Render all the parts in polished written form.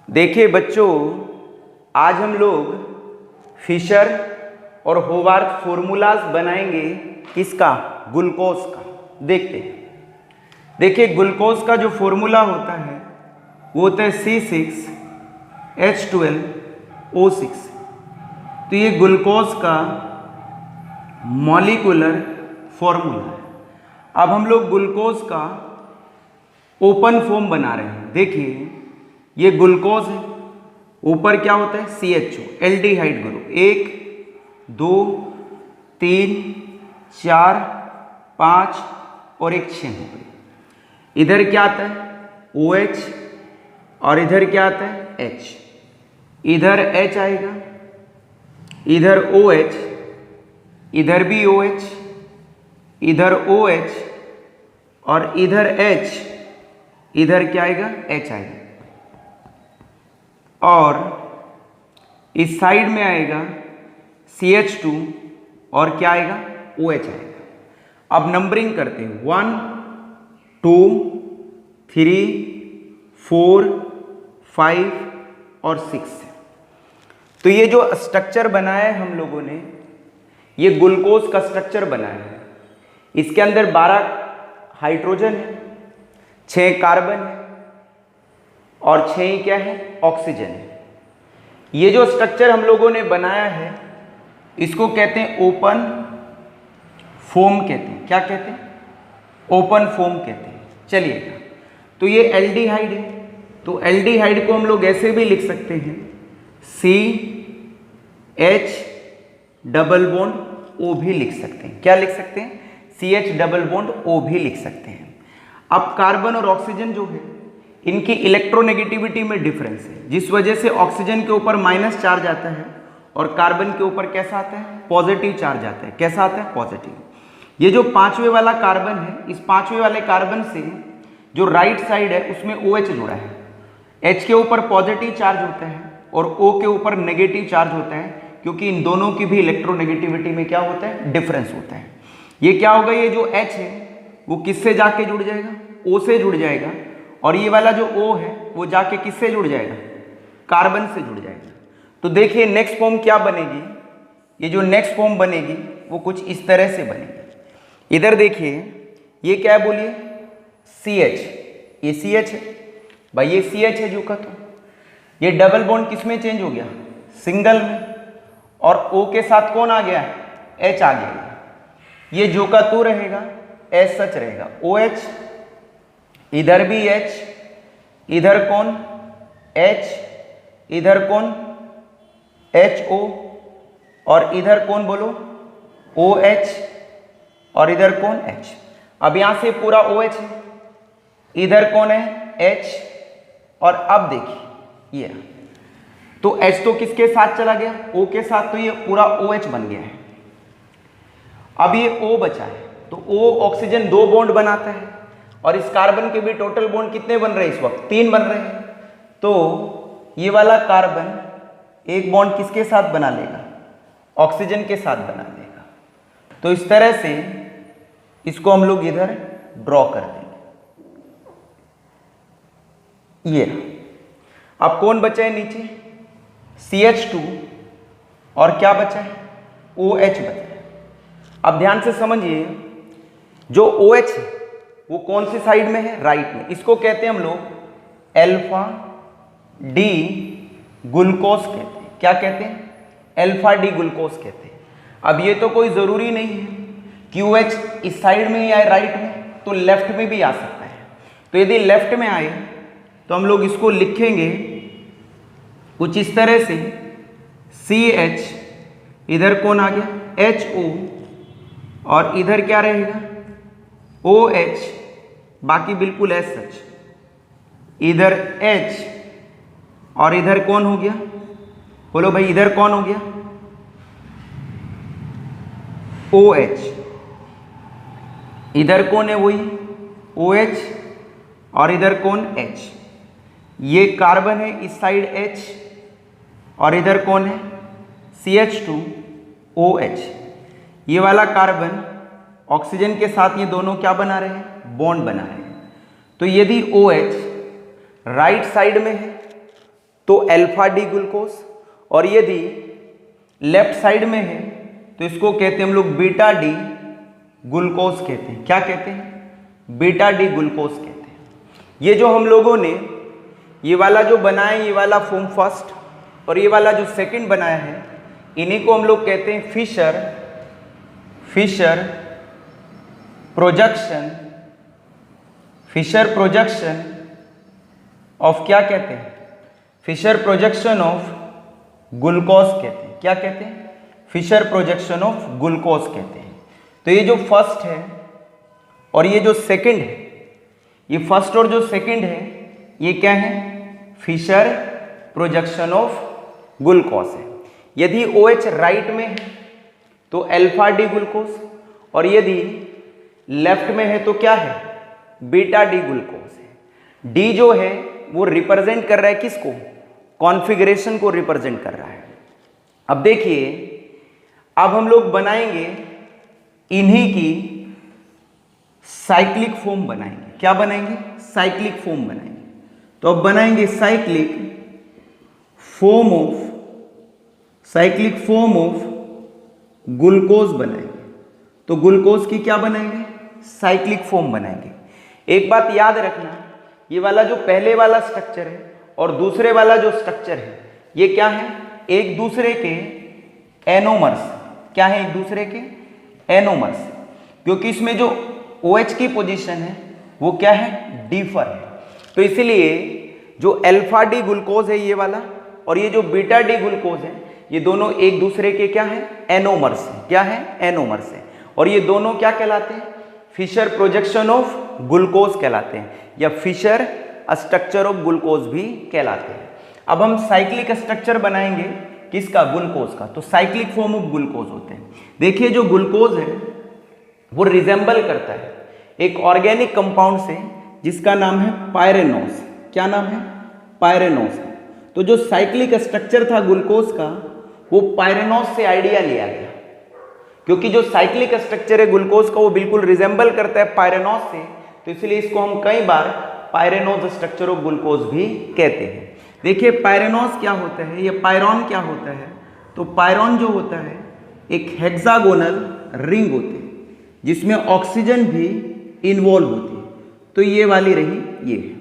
देखिए बच्चों, आज हम लोग फिशर और होवार्थ फॉर्मूलाज बनाएंगे। किसका? ग्लूकोज का। देखते हैं। देखिए ग्लूकोज का जो फॉर्मूला होता है वो होता है C6H12O6। तो ये ग्लूकोज का मॉलिक्यूलर फॉर्मूला है। अब हम लोग ग्लूकोज का ओपन फॉर्म बना रहे हैं। देखिए ये ग्लूकोज है, ऊपर क्या होता है CHO एल्डिहाइड ग्रुप, 1 2 3 4 5 और एक 6 हो गई। इधर क्या आता है OH और इधर क्या आता है H। इधर H आएगा, इधर OH, इधर भी OH, इधर OH और इधर H, इधर क्या आएगा H आएगा और इस साइड में आएगा CH2 और क्या आएगा OH आएगा। अब नंबरिंग करते हैं 1 2 3 4 5 और 6। तो ये जो स्ट्रक्चर बनाया है हम लोगों ने, ये ग्लूकोज का स्ट्रक्चर बनाया है। इसके अंदर 12 हाइड्रोजन है, 6 कार्बन है और 6 ही क्या है ऑक्सीजन है। ये जो स्ट्रक्चर हम लोगों ने बनाया है इसको कहते हैं ओपन फॉर्म कहते हैं। क्या कहते हैं? ओपन फॉर्म कहते हैं। चलिएगा, तो ये एल्डिहाइड है, तो एल्डिहाइड को हम लोग ऐसे भी लिख सकते हैं CH डबल बॉन्ड O भी लिख सकते हैं। क्या लिख सकते हैं? CH डबल बॉन्ड O भी लिख सकते हैं। अब कार्बन और ऑक्सीजन जो है इनकी इलेक्ट्रोनेगेटिविटी में डिफरेंस है, जिस वजह से ऑक्सीजन के ऊपर माइनस चार्ज आता है और कार्बन के ऊपर कैसा आता है पॉजिटिव चार्ज आता है। कैसा आता है? पॉजिटिव। ये जो 5वें वाला कार्बन है, इस 5वें वाले कार्बन से जो राइट साइड है उसमें OH जुड़ा है। H के ऊपर पॉजिटिव चार्ज होता है और O के ऊपर नेगेटिव चार्ज होता है, क्योंकि इन दोनों की भी इलेक्ट्रोनेगेटिविटी में क्या होता है डिफरेंस होता है। ये क्या होगा, ये जो H है वो किससे जाके जुड़ जाएगा? O से जुड़ जाएगा और ये वाला जो O है वो जाके किससे जुड़ जाएगा? कार्बन से जुड़ जाएगा। तो देखिए नेक्स्ट फॉर्म क्या बनेगी। ये जो नेक्स्ट फॉर्म बनेगी वो कुछ इस तरह से बनेगी। इधर देखिए ये क्या है बोलिए? CH। ये CH है भाई, ये CH है जो का, तो ये डबल बॉन्ड किस में चेंज हो गया? सिंगल में। और O के साथ कौन आ गया? H आ गया। ये जो का तो रहेगा एज सच रहेगा OH, इधर भी H, इधर कौन H, इधर कौन HO और इधर कौन बोलो OH और इधर कौन H। अब यहां से पूरा OH है, इधर कौन है H और अब देखिए ये तो H तो किसके साथ चला गया? O के साथ, तो ये पूरा OH बन गया है। अब ये O बचा है, तो O ऑक्सीजन 2 बॉन्ड बनाता है और इस कार्बन के भी टोटल बॉन्ड कितने बन रहे हैं इस वक्त? 3 बन रहे हैं। तो ये वाला कार्बन एक बॉन्ड किसके साथ बना लेगा? ऑक्सीजन के साथ बना लेगा। तो इस तरह से इसको हम लोग इधर ड्रॉ कर देंगे। ये अब कौन बचा है नीचे? CH2 और क्या बचा है? OH बचा है। अब ध्यान से समझिए, जो OH है वो कौन सी साइड में है? राइट में। इसको कहते हैं हम लोग अल्फा डी ग्लूकोज कहते हैं। क्या कहते हैं? अल्फा डी ग्लूकोज कहते हैं। अब ये तो कोई ज़रूरी नहीं है कि OH इस साइड में ही आए राइट में, तो लेफ्ट में भी आ सकता है। तो यदि लेफ्ट में आए तो हम लोग इसको लिखेंगे कुछ इस तरह से CH, इधर कौन आ गया HO और इधर क्या रहेगा OH, बाकी बिल्कुल एज सच। इधर H और इधर कौन हो गया? बोलो भाई, इधर कौन हो गया? OH। इधर कौन है? वही OH और इधर कौन H। ये कार्बन है इस साइड H और इधर कौन है CH2OH। ये वाला कार्बन ऑक्सीजन के साथ ये दोनों क्या बना रहे हैं? बॉन्ड बना रहे हैं। तो यदि OH राइट साइड में है तो अल्फा डी ग्लूकोज, और यदि लेफ्ट साइड में है तो इसको कहते हैं हम लोग बीटा डी ग्लूकोज कहते हैं। क्या कहते हैं? बीटा डी ग्लूकोज कहते हैं। ये जो हम लोगों ने ये वाला जो बनाया, ये वाला फॉर्म फर्स्ट और ये वाला जो सेकंड बनाया है, इन्हीं को हम लोग कहते हैं फिशर प्रोजेक्शन ऑफ, क्या कहते हैं? फिशर प्रोजेक्शन ऑफ ग्लूकोज कहते हैं। क्या कहते हैं? फिशर प्रोजेक्शन ऑफ ग्लूकोज कहते हैं। तो ये जो फर्स्ट है और ये जो सेकंड है, ये फर्स्ट और जो सेकंड है ये क्या है? फिशर प्रोजेक्शन ऑफ ग्लूकोज है। यदि OH राइट में है तो अल्फा डी ग्लूकोज, और यदि लेफ्ट में है तो क्या है? बीटा डी ग्लूकोज है। डी जो है वो रिप्रेजेंट कर रहा है किसको? कॉन्फ़िगरेशन को रिप्रेजेंट कर रहा है। अब देखिए, अब हम लोग बनाएंगे इन्हीं की साइक्लिक फॉर्म बनाएंगे। क्या बनाएंगे? साइक्लिक फॉर्म बनाएंगे। तो अब बनाएंगे साइक्लिक फॉर्म ऑफ ग्लूकोज बनाएंगे। तो ग्लूकोज की क्या बनाएंगे? साइक्लिक फॉर्म बनाएंगे। एक बात याद रखना, ये वाला जो पहले वाला स्ट्रक्चर है और दूसरे वाला जो स्ट्रक्चर है, ये क्या है? एक दूसरे के एनोमर्स। क्या है? एक दूसरे के एनोमर्स, क्योंकि इसमें जो OH की पोजीशन है वो क्या है? डीफर है। तो इसीलिए जो अल्फा डी ग्लूकोज है ये वाला, और ये जो बीटा डी ग्लूकोज है, ये दोनों एक दूसरे के क्या है? एनोमर्स है। क्या है? एनोमर्स है। और ये दोनों क्या कहलाते हैं? फिशर प्रोजेक्शन ऑफ ग्लूकोज कहलाते हैं, या फिशर स्ट्रक्चर ऑफ ग्लूकोज भी कहलाते हैं। अब हम साइक्लिक स्ट्रक्चर बनाएंगे किसका? ग्लूकोज का। तो साइक्लिक फॉर्म ऑफ ग्लूकोज होते हैं। देखिए, जो ग्लूकोज है वो रिजेंबल करता है एक ऑर्गेनिक कंपाउंड से जिसका नाम है पायरेनोस। क्या नाम है? पायरेनोस। तो जो साइक्लिक स्ट्रक्चर था ग्लूकोज का वो पायरेनोस से आइडिया लिया गया, क्योंकि जो साइक्लिक स्ट्रक्चर है ग्लूकोज का वो बिल्कुल रिजेंबल करता है पायरेनोस से, तो इसलिए इसको हम कई बार पायरेनोस स्ट्रक्चर ऑफ ग्लूकोज भी कहते हैं। देखिए, पायरेनोस क्या होता है या पायरॉन क्या होता है? तो पायरॉन जो होता है एक हेक्सागोनल रिंग होती है जिसमें ऑक्सीजन भी इन्वॉल्व होती है। तो ये वाली रही, ये है।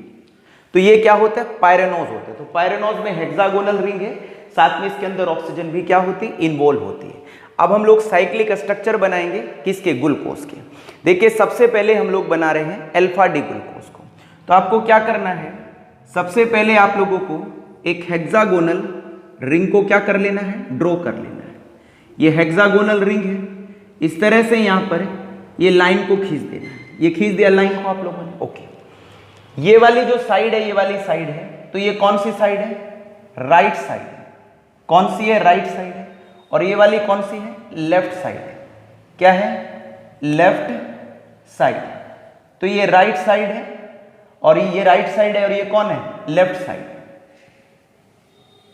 तो ये क्या होता है? पायरेनोस होता है। तो पायरेनोस में हेक्सागोनल रिंग है, साथ में इसके अंदर ऑक्सीजन भी क्या होती है? इन्वॉल्व होती है। अब हम लोग साइक्लिक स्ट्रक्चर बनाएंगे किसके? ग्लूकोज के। देखिए, सबसे पहले हम लोग बना रहे हैं अल्फा डी ग्लूकोज को। तो आपको क्या करना है? सबसे पहले आप लोगों को एक हेक्सागोनल रिंग को क्या कर लेना है? ड्रॉ कर लेना है। ये हेक्सागोनल रिंग है, इस तरह से यहाँ पर ये लाइन को खींच देना है। ये खींच दिया लाइन को आप लोगों ने, ओके। ये वाली जो साइड है, ये वाली साइड है, तो ये कौन सी साइड है? राइट साइड है। कौन सी है? राइट साइड है। और ये वाली कौन सी है? लेफ्ट साइड है। क्या है? Left side. तो ये राइट साइड है और ये राइट साइड है, और ये कौन है? Left side.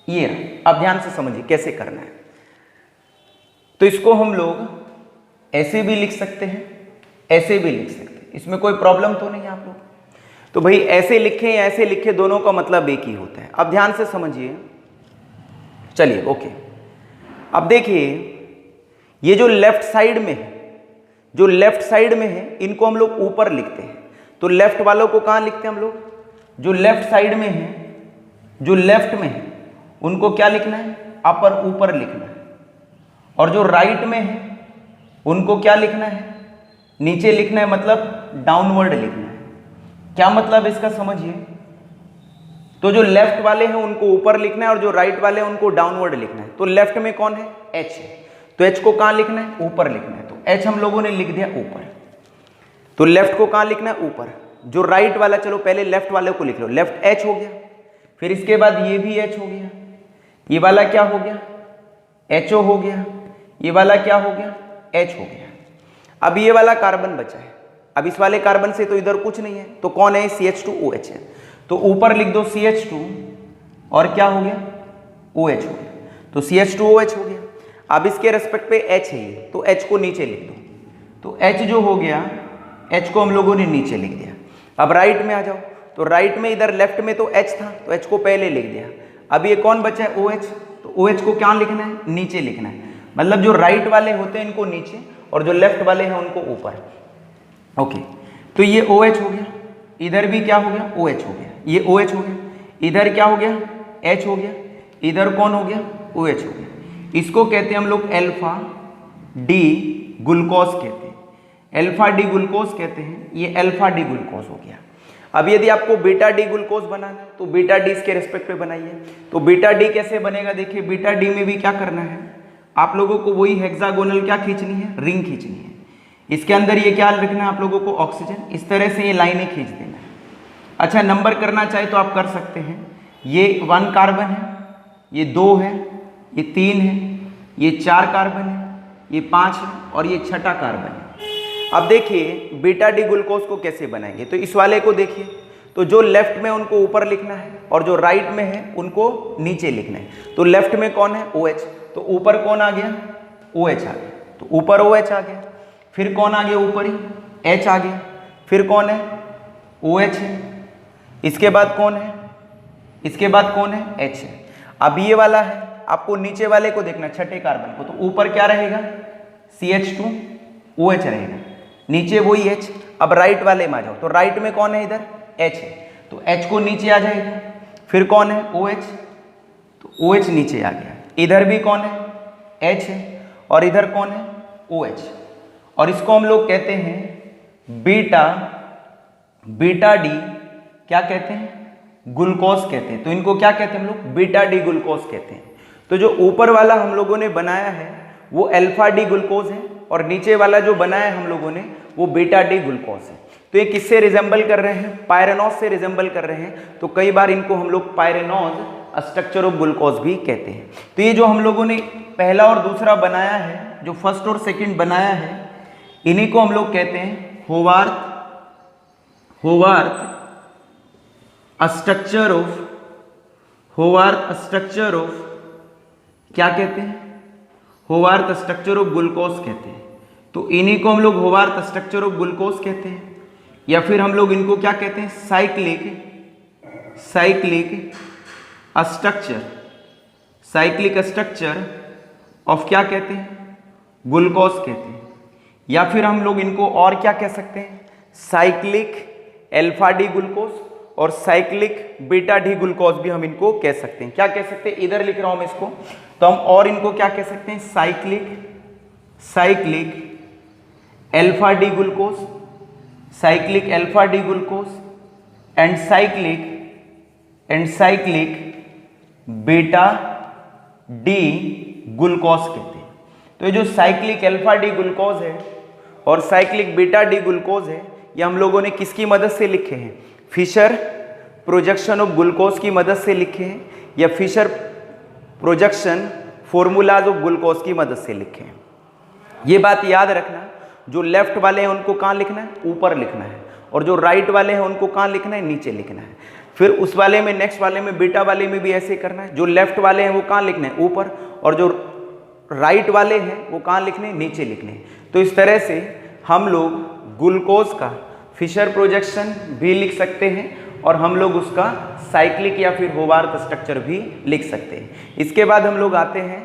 ये अब ध्यान से समझिए कैसे करना है। तो इसको हम लोग ऐसे भी लिख सकते हैं, ऐसे भी लिख सकते हैं, इसमें कोई प्रॉब्लम तो नहीं है आप लोग। तो भाई ऐसे लिखें या ऐसे लिखें, दोनों का मतलब एक ही होता है। अब ध्यान से समझिए, चलिए ओके। अब देखिए, ये जो लेफ्ट साइड में है, जो लेफ्ट साइड में है, इनको हम लोग ऊपर लिखते हैं। तो लेफ्ट वालों को कहाँ लिखते हैं हम लोग? जो लेफ्ट साइड में है, जो लेफ्ट में है, उनको क्या लिखना है? अपर, ऊपर लिखना है। और जो राइट में है उनको क्या लिखना है? नीचे लिखना है, मतलब डाउनवर्ड लिखना है। क्या मतलब इसका समझिए। तो जो लेफ्ट वाले हैं उनको ऊपर लिखना है और जो राइट वाले हैं उनको डाउनवर्ड लिखना है। तो लेफ्ट में कौन है? H है। तो H को कहाँ लिखना है? ऊपर लिखना है। तो H हम लोगों ने लिख दिया ऊपर। तो लेफ्ट को कहाँ लिखना है? ऊपर। जो राइट वाला, चलो पहले लेफ्ट वाले को लिख लो। लेफ्ट H हो गया, फिर इसके बाद ये भी H हो गया, ये वाला क्या हो गया? HO हो गया, ये वाला क्या हो गया? H हो गया। अब ये वाला कार्बन बचा है। अब इस वाले कार्बन से तो इधर कुछ नहीं है, तो कौन है? CH2OH है। तो ऊपर लिख दो CH2 और क्या हो गया? OH हो गया। तो CH2OH हो गया। अब इसके रेस्पेक्ट पे H है ये, तो H को नीचे लिख दो। तो H जो हो गया, H को हम लोगों ने नीचे लिख दिया। अब राइट में आ जाओ। तो राइट में, इधर लेफ्ट में तो H था, तो H को पहले लिख दिया। अब ये कौन बचा है OH, तो OH को क्या लिखना है, नीचे लिखना है, मतलब जो राइट वाले होते हैं इनको नीचे और जो लेफ्ट वाले हैं उनको ऊपर। ओके, तो ये OH हो गया, इधर भी क्या हो गया, OH हो गया, ये OH हो गया, इधर क्या हो गया, H हो गया, इधर कौन हो गया, OH हो गया। इसको कहते हैं हम लोग अल्फा डी ग्लूकोज कहते हैं, अल्फा डी ग्लूकोज कहते हैं, ये अल्फा डी ग्लूकोज हो गया। अब यदि आपको बीटा डी ग्लूकोज बनाना है तो बीटा डी इसके रेस्पेक्ट पे बनाइए। तो बीटा डी कैसे बनेगा, देखिए बीटा डी में भी क्या करना है आप लोगों को, वही हेक्सागोनल क्या खींचनी है, रिंग खींचनी है। इसके अंदर ये क्या रखना है आप लोगों को, ऑक्सीजन, इस तरह से ये लाइनें खींच देना है। अच्छा, नंबर करना चाहे तो आप कर सकते हैं, ये 1 कार्बन है, ये 2 है, ये 3 है, ये 4 कार्बन है, ये 5 है और ये 6ठा कार्बन है। अब देखिए बीटा डी ग्लूकोज को कैसे बनाएंगे, तो इस वाले को देखिए, तो जो लेफ्ट में उनको ऊपर लिखना है और जो राइट में है उनको नीचे लिखना है। तो लेफ्ट में कौन है, OH, तो ऊपर कौन आ गया, OH आ गया, तो ऊपर OH आ गया। फिर कौन आ गया ऊपर ही, H आ गया, फिर कौन है, OH है, इसके बाद कौन है, इसके बाद कौन है, H है। अब ये वाला है, आपको नीचे वाले को देखना, 6ठे कार्बन को, तो ऊपर क्या रहेगा, CH2OH रहेगा, नीचे वही H। अब राइट वाले में आ जाओ, तो राइट में कौन है, इधर H है, तो H को नीचे आ जाएगा। फिर कौन है, OH, तो OH नीचे आ गया, इधर भी कौन है, H है और इधर कौन है, OH। और इसको हम लोग कहते हैं बीटा डी क्या कहते हैं, ग्लूकोज कहते हैं। तो इनको क्या कहते हैं हम लोग, बीटा डी ग्लूकोज कहते हैं। तो जो ऊपर वाला हम लोगों ने बनाया है वो अल्फा डी ग्लूकोज है और नीचे वाला जो बनाया है हम लोगों ने वो बीटा डी ग्लूकोज है। तो ये किससे रिजेंबल कर रहे हैं, पायरेनोज से रिजेंबल कर रहे हैं। तो कई बार इनको हम लोग पायरेनोज स्ट्रक्चर ऑफ ग्लूकोज भी कहते हैं। तो ये जो हम लोगों ने पहला और दूसरा बनाया है, जो फर्स्ट और सेकंड बनाया है, इन्हीं को हम लोग कहते हैं होवार्थ स्ट्रक्चर ऑफ क्या कहते हैं, होवार्थ स्ट्रक्चर ऑफ ग्लूकोज कहते हैं। तो इन्हीं को हम लोग होवार्थ स्ट्रक्चर ऑफ ग्लूकोज कहते हैं, या फिर हम लोग इनको क्या कहते हैं, साइक्लिक स्ट्रक्चर ऑफ क्या कहते हैं, ग्लूकोज कहते हैं। या फिर हम लोग इनको और क्या कह सकते हैं, साइक्लिक अल्फा डी ग्लूकोज और साइक्लिक बीटा डी ग्लूकोज भी हम इनको कह सकते हैं। क्या कह सकते हैं, इधर लिख रहा हूं मैं इसको, तो हम और इनको क्या कह सकते हैं, cyclic alpha D glucose, cyclic alpha D glucose and cyclic beta D glucose कहते हैं। तो ये जो साइक्लिक अल्फा डी ग्लूकोज है और साइक्लिक बीटा डी ग्लूकोज है, ये हम लोगों ने किसकी मदद से लिखे हैं, फिशर प्रोजेक्शन ऑफ ग्लूकोज की मदद से लिखे हैं, या Fischer projection formulas of glucose की मदद से लिखे हैं। ये बात याद रखना, जो लेफ्ट वाले हैं उनको कहाँ लिखना है, ऊपर लिखना है, और जो राइट वाले हैं उनको कहाँ लिखना है, नीचे लिखना है। फिर उस वाले में, नेक्स्ट वाले में, बीटा वाले में भी ऐसे करना है। जो लेफ्ट वाले हैं वो कहाँ लिखने हैं, ऊपर, और जो राइट वाले हैं वो कहाँ लिखने हैं, नीचे लिखने हैं। तो इस तरह से हम लोग ग्लूकोज का फिशर प्रोजेक्शन भी लिख सकते हैं और हम लोग उसका साइक्लिक या फिर होवार्थ स्ट्रक्चर भी लिख सकते हैं। इसके बाद हम लोग आते हैं